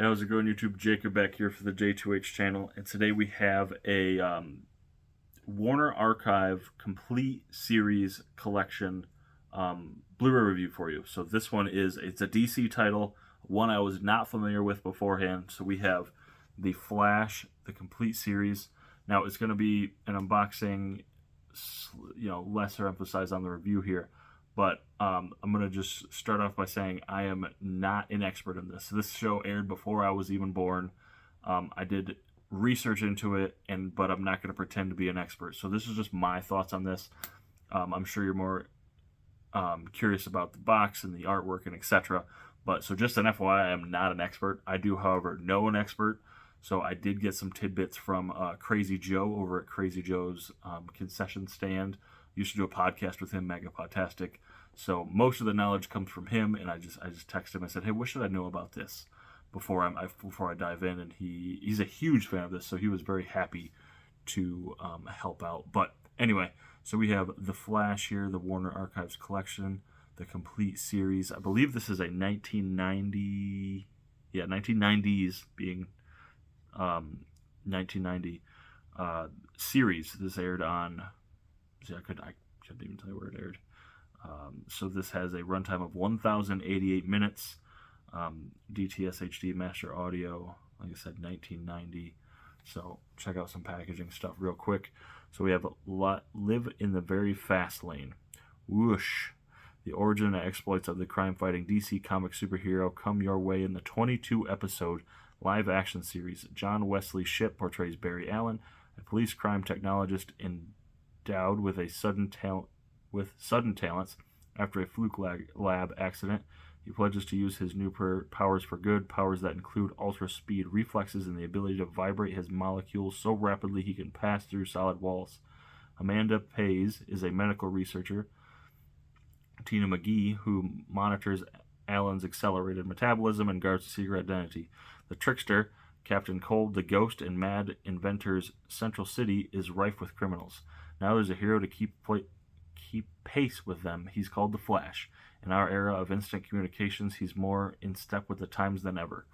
Hey, how's it going, YouTube? Jacob back here for the JTwoH channel, and today we have a Warner Archive complete series collection Blu-ray review for you. So this one it's a DC title, one I was not familiar with beforehand. So we have The Flash, the complete series. Now it's going to be an unboxing, lesser emphasized on the review here. But I'm going to just start off by saying I am not an expert in this. This show aired before I was even born. I did research into it, but I'm not going to pretend to be an expert. So this is just my thoughts on this. I'm sure you're more curious about the box and the artwork and etc. But so just an FYI, I am not an expert. I do, however, know an expert. So I did get some tidbits from Crazy Joe over at Crazy Joe's concession stand. Used to do a podcast with him, Mega Podtastic. So most of the knowledge comes from him, and I just texted him. I said, "Hey, what should I know about this before I dive in?" And he's a huge fan of this, so he was very happy to help out. But anyway, so we have The Flash here, the Warner Archives collection, the complete series. I believe this is a 1990s being 1990 series. This aired on. See, I couldn't even tell you where it aired. So this has a runtime of 1,088 minutes. DTS HD Master Audio, like I said, 1990. So check out some packaging stuff real quick. So we have Live in the Very Fast Lane. Whoosh. The origin and exploits of the crime-fighting DC comic superhero come your way in the 22-episode live-action series. John Wesley Shipp portrays Barry Allen, a police crime technologist endowed with sudden talents after a fluke lab accident. He pledges to use his new powers for good, powers that include ultra-speed reflexes and the ability to vibrate his molecules so rapidly he can pass through solid walls. Amanda Pays is a medical researcher. Tina McGee, who monitors Alan's accelerated metabolism and guards the secret identity. The trickster, Captain Cold, the ghost in Mad Inventor's Central City, is rife with criminals. Now there's a hero to keep pace with them. He's called the Flash. In our era of instant communications, he's more in step with the times than ever.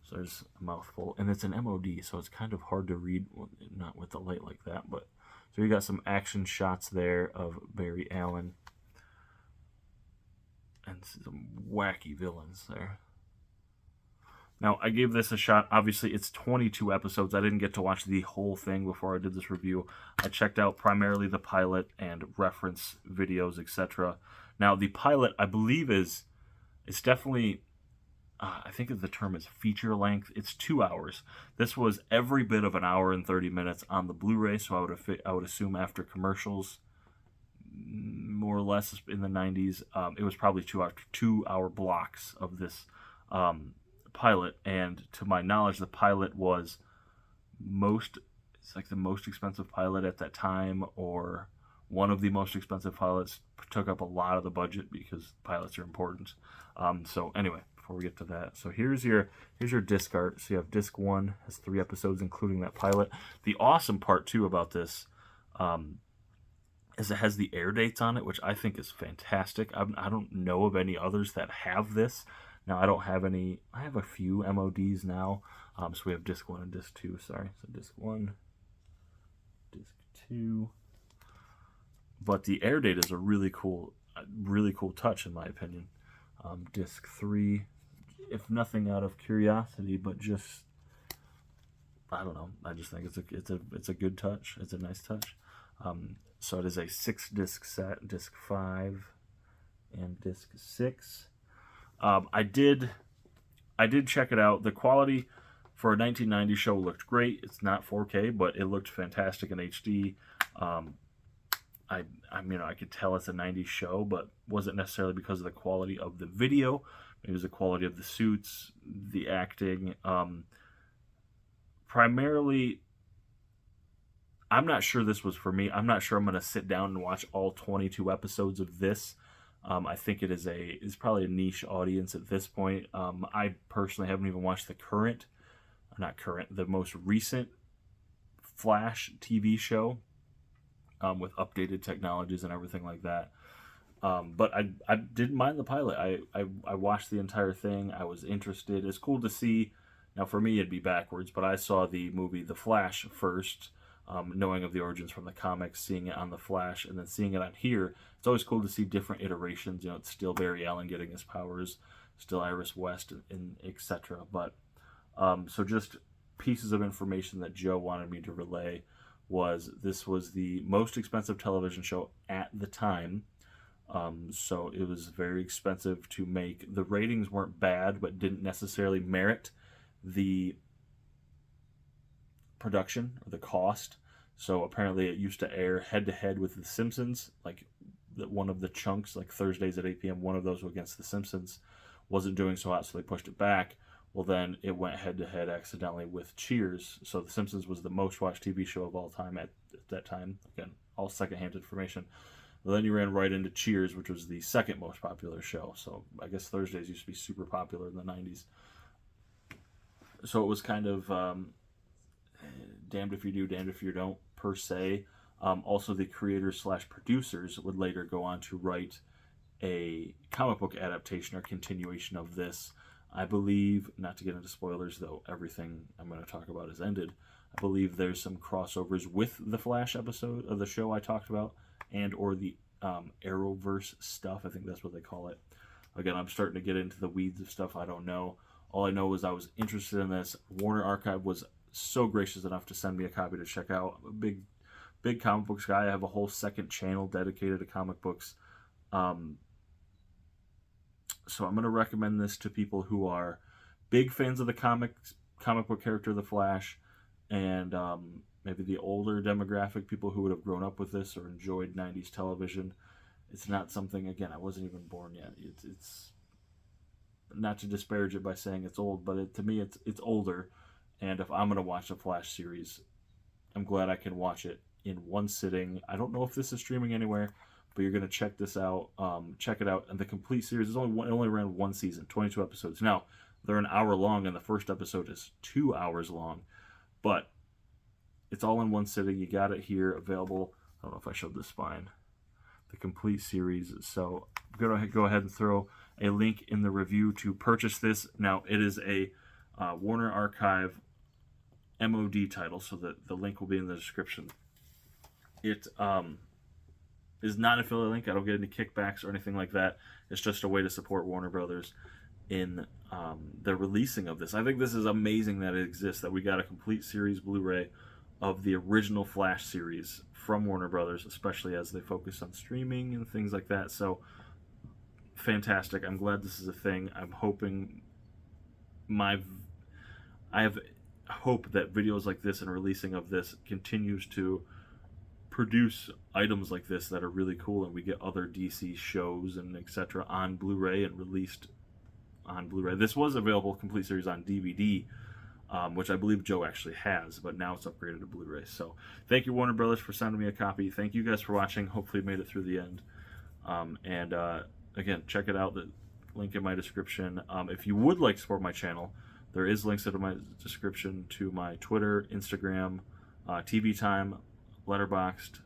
So there's a mouthful. And it's an MOD, so it's kind of hard to read, not with the light like that. But so you got some action shots there of Barry Allen. And some wacky villains there. Now, I gave this a shot. Obviously, it's 22 episodes. I didn't get to watch the whole thing before I did this review. I checked out primarily the pilot and reference videos, etc. Now, the pilot, I believe, it's definitely, I think the term is feature length. It's 2 hours. This was every bit of an hour and 30 minutes on the Blu-ray, so I would assume after commercials, more or less in the 90s, it was probably 2 hour blocks of this pilot. And to my knowledge, the pilot was it's like the most expensive pilot at that time, or one of the most expensive pilots. Took up a lot of the budget because pilots are important. So anyway, before we get to that, so here's your disc art. So you have disc 1, has 3 episodes including that pilot. The awesome part too about this is it has the air dates on it, which I think is fantastic. I don't know of any others that have this. Now, I don't have any. I have a few MODs now. So we have disc 1 and disc 2. Sorry. So disc 1, disc 2. But the air date is a really cool touch, in my opinion. Disc 3, if nothing out of curiosity, but just, I don't know. I just think it's a good touch. It's a nice touch. So it is a 6-disc set, disc 5 and disc 6. I did check it out. The quality for a 1990 show looked great. It's not 4K, but it looked fantastic in HD. I could tell it's a 90s show, but wasn't necessarily because of the quality of the video. It was the quality of the suits, the acting. Primarily, I'm not sure this was for me. I'm not sure I'm going to sit down and watch all 22 episodes of this. I think it's probably a niche audience at this point. I personally haven't even watched the most recent Flash TV show with updated technologies and everything like that. But I didn't mind the pilot. I watched the entire thing. I was interested. It's cool to see Now, for me, it'd be backwards, but I saw the movie The Flash first, knowing of the origins from the comics, seeing it on The Flash, and then seeing it on here. It's always cool to see different iterations. You know, it's still Barry Allen getting his powers, still Iris West, and etc. But so just pieces of information that Joe wanted me to relay was this was the most expensive television show at the time. So it was very expensive to make. The ratings weren't bad, but didn't necessarily merit the production or the cost. So apparently it used to air head to head with The Simpsons, like one of the chunks, like Thursdays at 8 p.m., one of those against The Simpsons, wasn't doing so hot, so they pushed it back. Well, then it went head to head accidentally with Cheers. So The Simpsons was the most watched TV show of all time at that time. Again, all secondhand information. Well, then you ran right into Cheers, which was the second most popular show. So I guess Thursdays used to be super popular in the 90s. So it was kind of damned if you do, damned if you don't, per se. Also, the creators / producers would later go on to write a comic book adaptation or continuation of this. I believe, not to get into spoilers, though everything I'm going to talk about is ended, I believe there's some crossovers with the Flash episode of the show I talked about, and or the Arrowverse stuff. I think that's what they call it. Again, I'm starting to get into the weeds of stuff I don't know. All I know is I was interested in this. Warner Archive was so gracious enough to send me a copy to check out. I'm a big comic books guy. I have a whole second channel dedicated to comic books. So I'm going to recommend this to people who are big fans of the comic book character The Flash, and maybe the older demographic, people who would have grown up with this or enjoyed 90s television. It's not something, again, I wasn't even born yet. It's not to disparage it by saying it's old, but to me it's older. And if I'm going to watch a Flash series, I'm glad I can watch it in one sitting. I don't know if this is streaming anywhere, but you're going to check this out. Check it out. And the complete series is only ran one season, 22 episodes. Now, they're an hour long, and the first episode is 2 hours long. But it's all in one sitting. You got it here available. I don't know if I showed the spine. The complete series. So go ahead and throw a link in the review to purchase this. Now, it is a Warner Archive MOD title, so that the link will be in the description. It is not an affiliate link. I don't get any kickbacks or anything like that. It's just a way to support Warner Brothers in the releasing of this. I think this is amazing that it exists, that we got a complete series Blu-ray of the original Flash series from Warner Brothers, especially as they focus on streaming and things like that. So, fantastic. I'm glad this is a thing. I'm hoping I have hope that videos like this and releasing of this continues to produce items like this that are really cool, and we get other DC shows and etc. on Blu-ray and released on Blu-ray. This was available complete series on DVD, which I believe Joe actually has, but now it's upgraded to Blu-ray. So thank you, Warner Brothers, for sending me a copy. Thank you guys for watching. Hopefully you made it through the end. Again, check it out. The link in my description. If you would like to support my channel, there is links in my description to my Twitter, Instagram, TV Time, Letterboxd,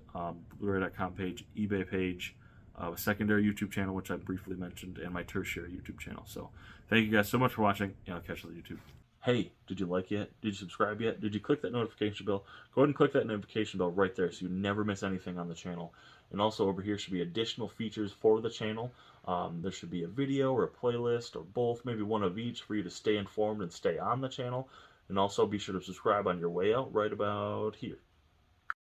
Bluray.com page, eBay page, a secondary YouTube channel, which I briefly mentioned, and my tertiary YouTube channel. So thank you guys so much for watching, and I'll catch you on YouTube. Hey, did you like yet? Did you subscribe yet? Did you click that notification bell? Go ahead and click that notification bell right there so you never miss anything on the channel. And also over here should be additional features for the channel. There should be a video or a playlist or both, maybe one of each, for you to stay informed and stay on the channel. And also be sure to subscribe on your way out right about here.